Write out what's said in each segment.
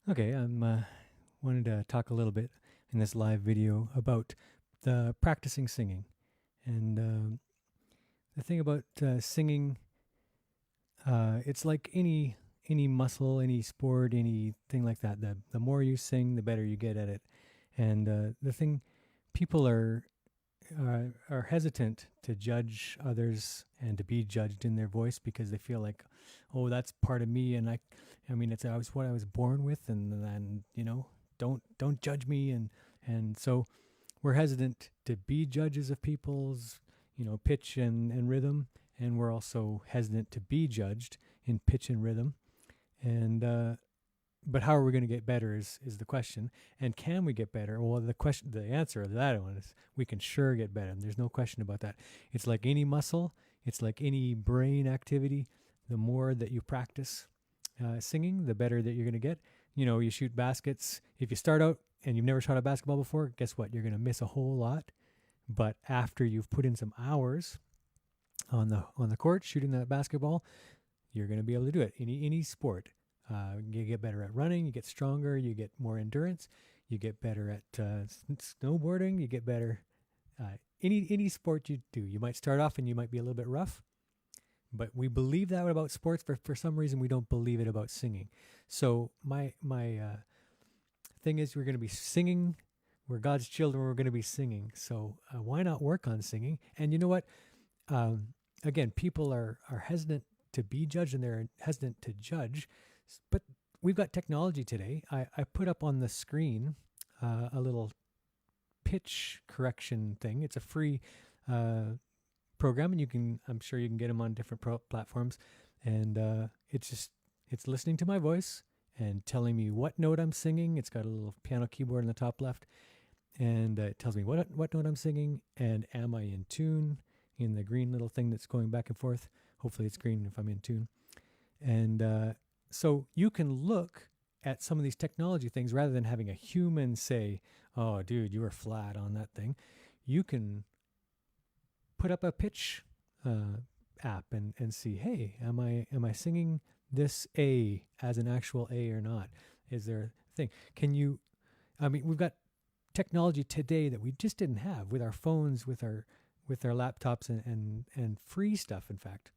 Okay, I'm wanted to talk a little bit in this live video about the practicing singing. And the thing about singing, it's like any muscle, any sport, anything like that. The more you sing, the better you get at it. And the thing, people are hesitant to judge others and to be judged in their voice because they feel like, oh, that's part of me, and I mean, it's I was what I was born with, and don't judge me, and so we're hesitant to be judges of people's pitch and rhythm, and we're also hesitant to be judged in pitch and rhythm, and but how are we going to get better is the question. And can we get better? Well, the answer to that one is we can sure get better. And there's no question about that. It's like any muscle. It's like any brain activity. The more that you practice singing, the better that you're going to get. You shoot baskets. If you start out and you've never shot a basketball before, guess what? You're going to miss a whole lot. But after you've put in some hours on the court shooting that basketball, you're going to be able to do it. Any sport. You get better at running, you get stronger, you get more endurance, you get better at snowboarding, you get better. Any sport you do, you might start off and you might be a little bit rough, but we believe that about sports. For some reason, we don't believe it about singing. So my thing is, we're going to be singing. We're God's children. We're going to be singing. So why not work on singing? And you know what? Again, people are hesitant to be judged and they're hesitant to judge. But we've got technology today. I put up on the screen a little pitch correction thing. It's a free program, and I'm sure you can get them on different platforms. And it's listening to my voice and telling me what note I'm singing. It's got a little piano keyboard in the top left, and it tells me what note I'm singing and am I in tune in the green little thing that's going back and forth. Hopefully it's green if I'm in tune. And so you can look at some of these technology things rather than having a human say, "Oh, dude, you were flat on that thing." You can put up a pitch app and see, "Hey, am I singing this A as an actual A or not? Is there a thing? Can you? I mean, we've got technology today that we just didn't have with our phones, with our laptops, and free stuff. In fact,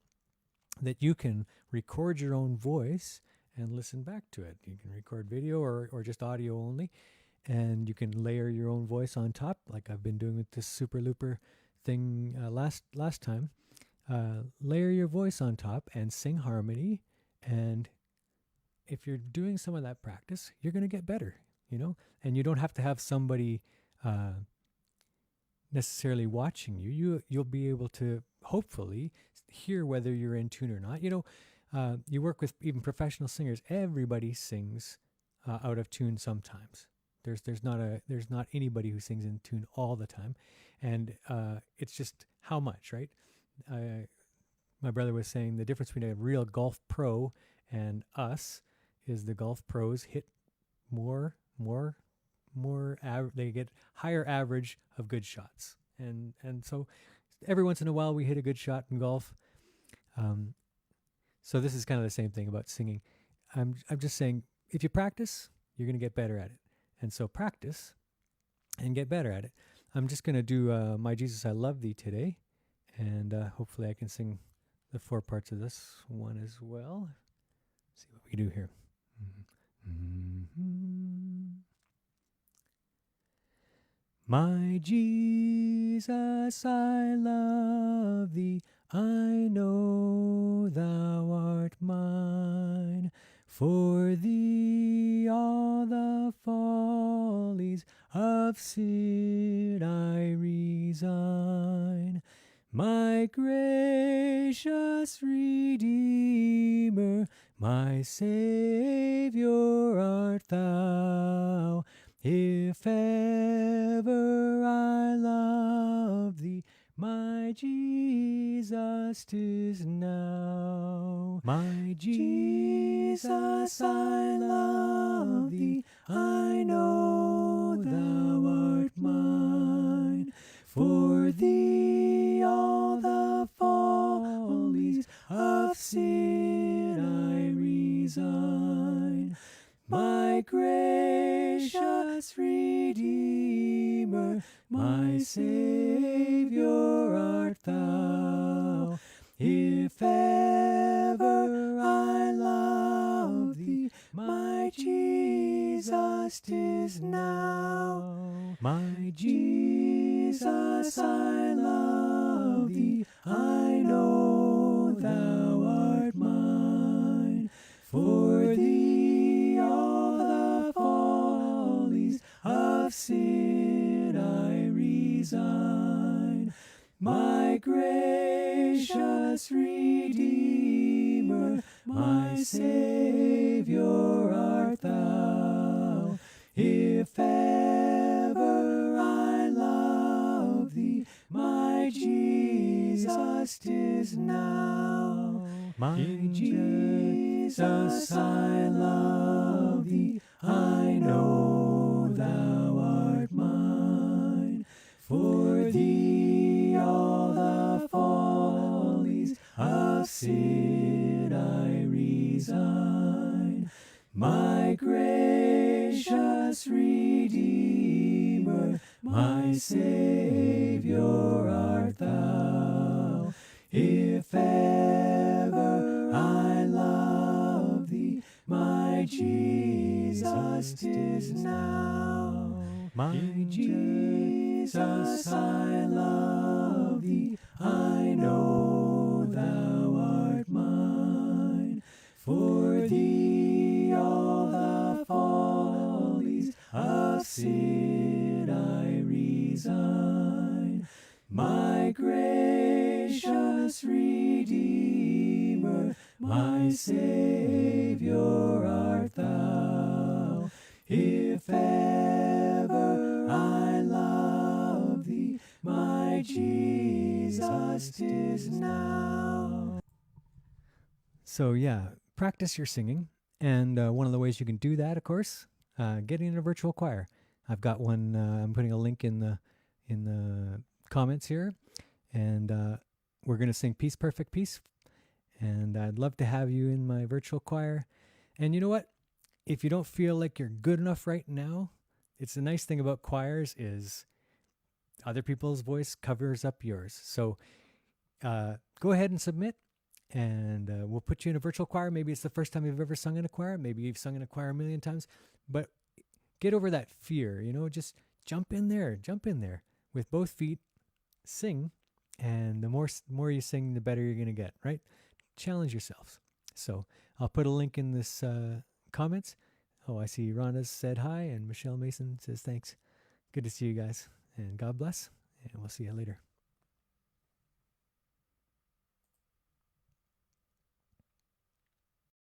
that you can record your own voice and listen back to it. You can record video or just audio only, and you can layer your own voice on top, like I've been doing with this Super Looper thing last time. Layer your voice on top and sing harmony, and if you're doing some of that practice, you're going to get better, and you don't have to have somebody necessarily watching you. You'll be able to hopefully hear whether you're in tune or not. You work with even professional singers. Everybody sings out of tune sometimes. There's not anybody who sings in tune all the time, and it's just how much, right? My brother was saying the difference between a real golf pro and us is the golf pros hit they get higher average of good shots, and so every once in a while we hit a good shot in golf. So this is kind of the same thing about singing. I'm just saying, if you practice, you're going to get better at it, and so practice and get better at it. I'm just going to do My Jesus, I Love Thee today, and hopefully I can sing the 4 parts of this one as well. Let's see what we can do here. My Jesus, I love thee, I know thou art mine. For thee all the follies of sin I resign. My gracious Redeemer, my Saviour art thou. If ever I love thee, my Jesus, 'tis now. My Jesus, I love thee, I know thou art mine. For thee all the follies of sin I resign. My gracious Redeemer, my Savior art thou. If ever I love thee, my Jesus, 'tis now. My Jesus, I love thee, I know thou art mine. For thee all the follies of sin I resign. My gracious Redeemer, my Savior art thou. If ever I love thee, my Jesus, 'tis now. My Jesus, I love thee, I know thou art mine. For thee all the follies of sin I resign. My gracious Redeemer, my Savior art thou. If ever I love thee, my Jesus, 'tis now. My Jesus, I love thee, I know thou art mine. For thee all the follies of sin I resign. My gracious Redeemer, my Savior art thou. If ever I love thee, my Jesus, 'tis now. So yeah, practice your singing, and one of the ways you can do that, of course, getting in a virtual choir. I've got one. I'm putting a link in the comments here, and we're going to sing Peace, Perfect Peace, and I'd love to have you in my virtual choir. And you know what? If you don't feel like you're good enough right now, it's the nice thing about choirs is other people's voice covers up yours. So go ahead and submit, and we'll put you in a virtual choir. Maybe it's the first time you've ever sung in a choir. Maybe you've sung in a choir a million times, but get over that fear, just jump in there with both feet, sing, and the more you sing, the better you're going to get, right? Challenge yourselves. So I'll put a link in this comments. Oh, I see Rhonda's said hi, and Michelle Mason says thanks. Good to see you guys, and God bless, and we'll see you later.